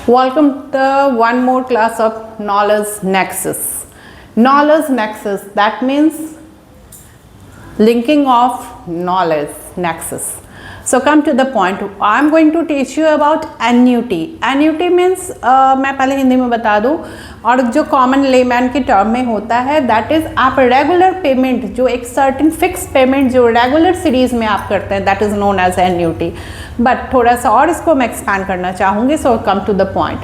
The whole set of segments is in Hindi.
Welcome to one more class of knowledge nexus. Knowledge nexus, that means linking of knowledge nexus. So come to the point. I am going to teach you about annuity. Annuity means मैं पहले हिंदी में बता दूँ और जो कॉमन लेमैन की टर्म में होता है दैट इज़ आप रेगुलर पेमेंट जो एक सर्टेन फिक्स पेमेंट जो रेगुलर सीरीज में आप करते हैं that is known as annuity. But थोड़ा सा और इसको मैं एक्सपैंड करना चाहूँगी. So come to the point.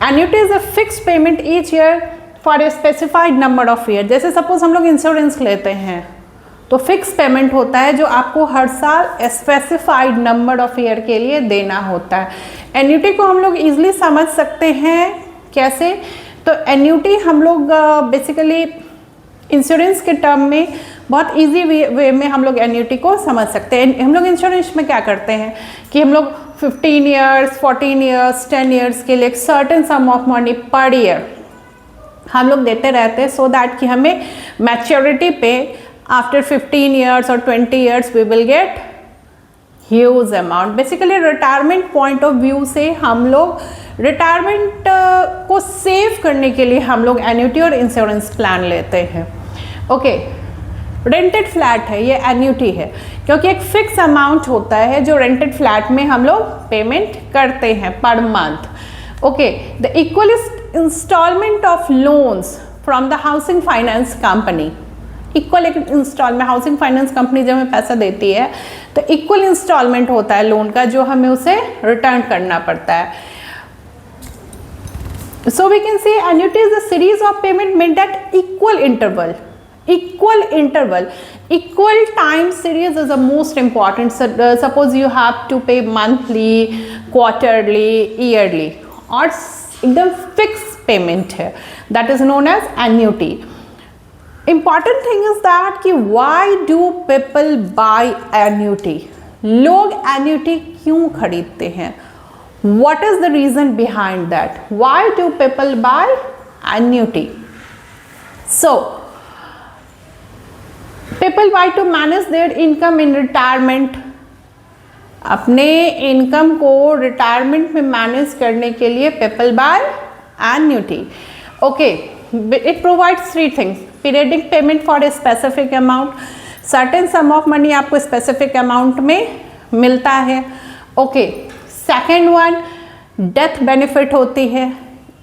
Annuity is a fix payment each year for a specified number of year. जैसे सपोज हम लोग इंश्योरेंस लेते हैं तो फिक्स पेमेंट होता है जो आपको हर साल स्पेसिफाइड नंबर ऑफ ईयर के लिए देना होता है. एन्यूटी को हम लोग इजीली समझ सकते हैं कैसे. तो एन्यूटी हम लोग बेसिकली इंश्योरेंस के टर्म में बहुत इजी वे में हम लोग एन्यूटी को समझ सकते हैं. हम लोग इंश्योरेंस में क्या करते हैं कि हम लोग 15 ईयर्स 14 ईयर्स 10 ईयर्स के लिए एक certain some of money per year हम लोग देते रहते हैं सो दैट कि हमें मैच्योरिटी पे after 15 years or 20 years we will get huge amount. Basically retirement point of view से हम लोग रिटायरमेंट को सेव करने के लिए हम लोग एन्यूटी और इंश्योरेंस प्लान लेते हैं. ओके, रेंटेड फ्लैट है ये एन्यूटी है क्योंकि एक फिक्स अमाउंट होता है जो रेंटेड फ्लैट में हम लोग पेमेंट करते हैं per month. Okay, the equal instalment of loans from the housing finance company. Equal एक इंस्टॉलमेंट हाउसिंग फाइनेंस कंपनी जब हमें पैसा देती है तो इक्वल इंस्टॉलमेंट होता है लोन का जो हमें उसे रिटर्न करना पड़ता है. So we can say annuity is a series of payment made at equal interval. Equal time series is the most important. Suppose you have to pay monthly, quarterly, yearly और एकदम फिक्स पेमेंट है that is known as annuity. Important thing is that कि why do people buy annuity? लोग annuity क्यों खरीदते हैं? What is the reason behind that? Why do people buy annuity? So, people buy to manage their income in retirement. अपने इनकम को रिटायरमेंट में मैनेज करने के लिए people buy annuity. Okay, it provides three things. Periodic payment for a specific amount. Certain sum of money आपको specific amount में मिलता है. Okay. Second one, death benefit होती है.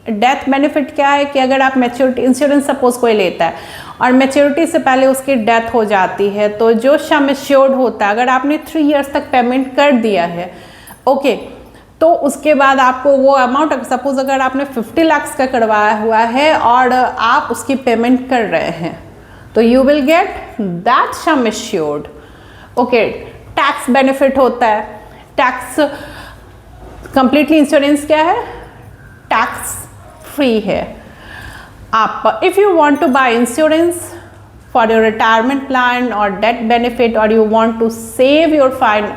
डेथ बेनिफिट क्या है कि अगर आप मैच्योरिटी इंश्योरेंस सपोज कोई लेता है और मैच्योरिटी से पहले उसकी डेथ हो जाती है तो जो सम एश्योर्ड होता है अगर आपने 3 इयर्स तक पेमेंट कर दिया है ओके तो उसके बाद आपको वो अमाउंट सपोज अगर आपने 50 लाख का करवाया हुआ है और आप उसकी पेमेंट कर रहे हैं तो you will get that sum assured. Okay, tax benefit होता है. टैक्स कंप्लीटली इंश्योरेंस क्या है, टैक्स फ्री है. आप if you want to buy insurance for your retirement plan और डेथ बेनिफिट और you want to save your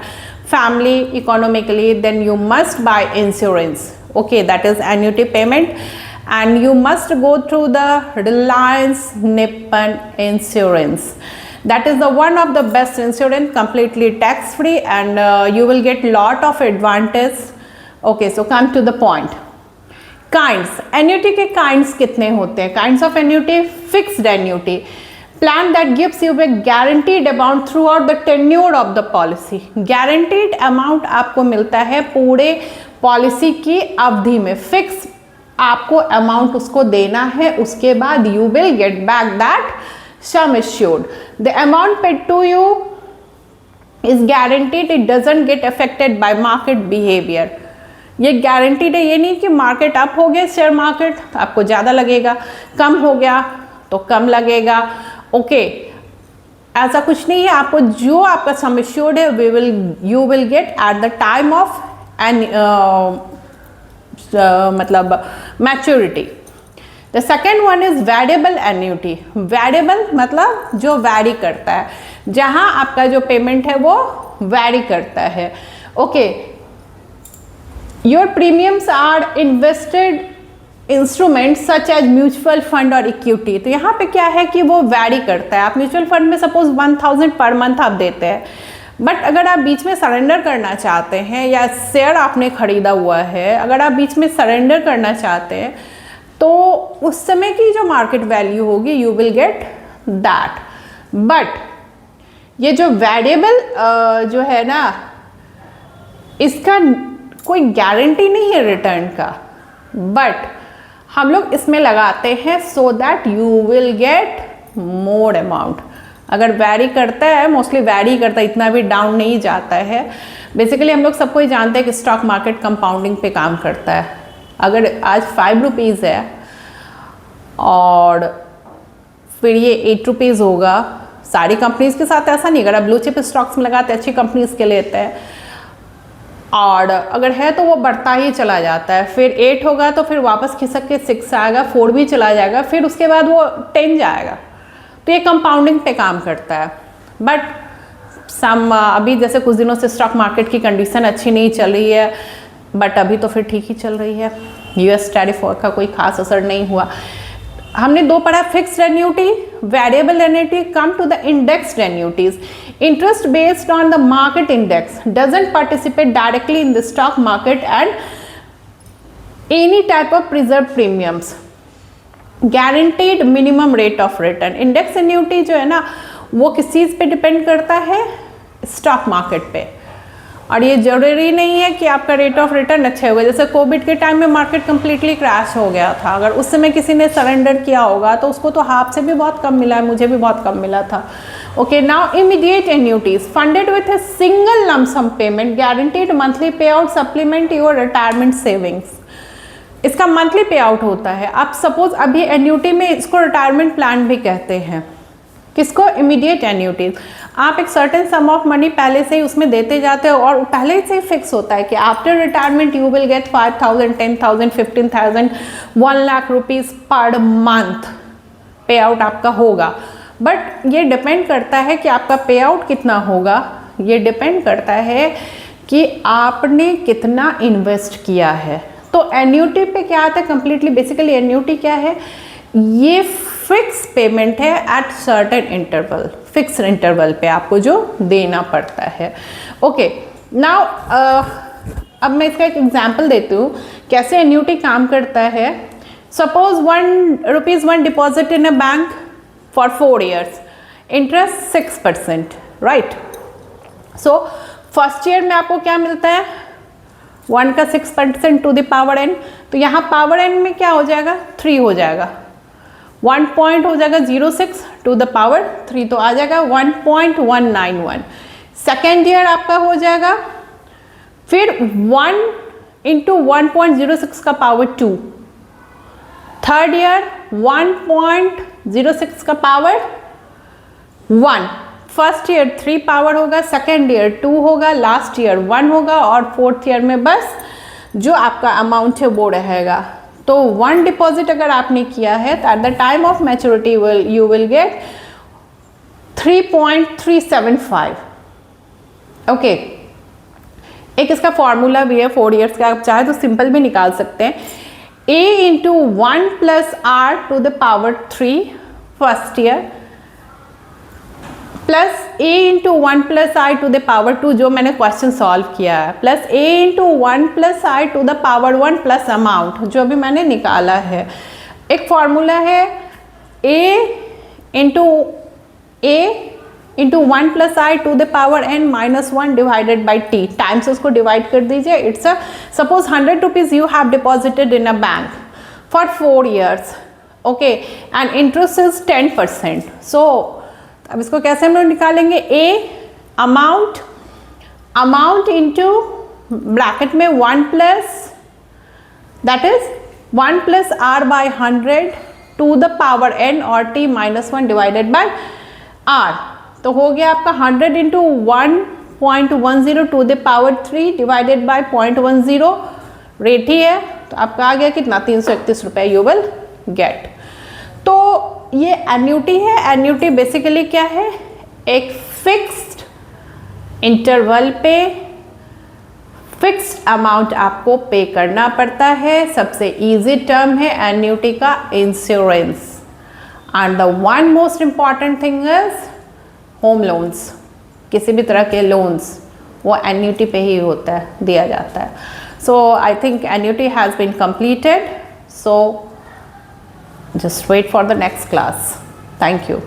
family economically, then you must buy insurance. Okay, that is annuity payment and you must go through the Reliance Nippon Insurance. That is the one of the best insurance, completely tax free and you will get lot of advantage. Okay, so come to the point. Kinds, annuity के kinds कितने होते हैं? Kinds of annuity, fixed annuity. Plan that gives you a guaranteed amount throughout the tenure of the policy. Guaranteed amount आपको मिलता है पूरे पॉलिसी की अवधि में. फिक्स आपको अमाउंट उसको देना है उसके बाद you will get back that sum assured. The amount paid to you is guaranteed. It doesn't get affected by market behavior. ये गारंटीड है, ये नहीं कि मार्केट अप हो गया शेयर मार्केट तो आपको ज़्यादा लगेगा, कम हो गया तो कम लगेगा. ओके, ऐसा कुछ नहीं है. आपको जो आपका सम एश्योर्ड है you will get at the time of मतलब maturity. The second one is variable annuity. Variable मतलब जो वैरी करता है, जहां आपका जो पेमेंट है वो वैरी करता है. Okay, your premiums are invested instrument such as mutual fund और इक्विटी. तो यहाँ पे क्या है कि वो वैरी करता है. आप म्यूचुअल फंड में सपोज 1000 पर मंथ आप देते हैं बट अगर आप बीच में सरेंडर करना चाहते हैं या शेयर आपने खरीदा हुआ है, अगर आप बीच में सरेंडर करना चाहते हैं तो उस समय की जो मार्केट वैल्यू होगी you will get that. But ये जो वेरिएबल जो है ना, इसका कोई गारंटी नहीं है रिटर्न का, बट हम लोग इसमें लगाते हैं so that you will get more amount. अगर वैरी करता है, मोस्टली वैरी करता है, इतना भी डाउन नहीं जाता है। बेसिकली हम लोग सबको ही जानते हैं कि स्टॉक मार्केट कंपाउंडिंग पे काम करता है। अगर आज 5 रुपीज़ है और फिर ये 8 रुपीज़ होगा, सारी कंपनीज के साथ ऐसा नहीं, अगर आप ब्लू चिप स्टॉक्स में लगाते हैं, अच्छी कंपनीज के लेते हैं, और अगर है तो वो बढ़ता ही चला जाता है। फिर 8 होगा तो फिर वापस खिसक के 6 आएगा, 4 भी चला जाएगा, फिर उसके बाद वो 10 जाएगा। तो ये कंपाउंडिंग पे काम करता है। बट अभी जैसे कुछ दिनों से स्टॉक मार्केट की कंडीशन अच्छी नहीं चल रही है, बट अभी तो फिर ठीक ही चल रही है। यूएस टैरिफ का कोई खास असर नहीं हुआ। हमने 2 पढ़ा, fixed annuity, variable annuity, come to the indexed annuities. Interest based on the market index doesn't participate directly in the stock market and any type of preserve premiums, guaranteed minimum rate of return. Index annuity जो है ना, वो किस चीज़ पे डिपेंड करता है? स्टॉक मार्केट पे। और ये जरूरी नहीं है कि आपका रेट ऑफ रिटर्न अच्छा होगा। जैसे कोविड के टाइम में मार्केट कंप्लीटली क्रैश हो गया था, अगर उस समय किसी ने सरेंडर किया होगा तो उसको तो हाफ से भी बहुत कम मिला है, मुझे भी बहुत कम मिला था। Okay, now immediate annuities funded with a single lump sum payment, guaranteed monthly pay out, supplement your retirement savings. इसका मंथली पे आउट होता है। आप सपोज अभी एन्युटी में इसको रिटायरमेंट प्लान भी कहते हैं। किसको? इमीडिएट एन्युटीज। आप एक सर्टेन सम ऑफ मनी पहले से ही उसमें देते जाते हो और पहले से ही फिक्स होता है कि after retirement you will gate 5,000, 10,000, 15,000, 1 lakh rupees per month पे आउट आपका होगा। बट ये डिपेंड करता है कि आपका पे आउट कितना होगा। ये डिपेंड करता है कि आपने कितना इन्वेस्ट किया है। तो एन्युटी पे क्या आता है कंप्लीटली? बेसिकली एन्युटी क्या है? ये फिक्स पेमेंट है at certain interval, fix interval पे आपको जो देना पड़ता है। ओके, नाउ अब मैं इसका एक एग्जांपल देती हूँ कैसे एन्युटी काम करता है। Suppose 1 rupees 1 deposit in a bank for 4 years, interest 6%, right. So first year में आपको क्या मिलता है? 1 का 6% टू द पावर n। तो यहाँ पावर n में क्या हो जाएगा? 3 हो जाएगा। 1 पॉइंट हो जाएगा 0.6 टू द पावर 3, तो आ जाएगा 1.191। सेकेंड ईयर आपका हो जाएगा फिर 1 इंटू 1.06 का पावर 2। थर्ड ईयर 1.06 का पावर 1। फर्स्ट ईयर 3 पावर होगा, सेकेंड ईयर 2 होगा, लास्ट ईयर 1 होगा और फोर्थ ईयर में बस जो आपका अमाउंट है वो रहेगा। तो 1 डिपॉजिट अगर आपने किया है तो eight the time of maturity you will gate 3.375। Okay, एक इसका फॉर्मूला भी है 4 years का, आप चाहे तो सिंपल भी निकाल सकते हैं। a into 1 plus R to the power 3 first year plus a into 1 plus I to the power 2 जो मैंने क्वेश्चन सॉल्व किया है, plus a into 1 plus I to the power 1 plus amount जो अभी मैंने निकाला है। एक फॉर्मूला है a into 1 plus I to the power n minus 1 divided by t, time से उसको डिवाइड कर दीजिए। It's a suppose 100 rupees you have deposited in a bank for 4 years, okay, and interest is 10%। सो अब इसको कैसे हम लोग निकालेंगे? ए अमाउंट इंटू ब्रैकेट में 1 plus that is 1 plus R by 100 to the power n और t minus 1 divided by r। तो हो गया आपका 100 into 1.10 to the power 3 divided by 0.10, rate ही है। तो आपका आ गया कितना? 331 रुपये यू विल गेट। तो ये एन्युटी है। एन्युटी बेसिकली क्या है? एक फिक्स्ड इंटरवल पे फिक्स्ड अमाउंट आपको पे करना पड़ता है। सबसे इजी टर्म है एन्युटी का insurance. And the one most important thing is home loans. किसी भी तरह के लोन्स वो एन्यूटी पे ही होता है, दिया जाता है. So I think annuity has been completed. So just wait for the next class. Thank you.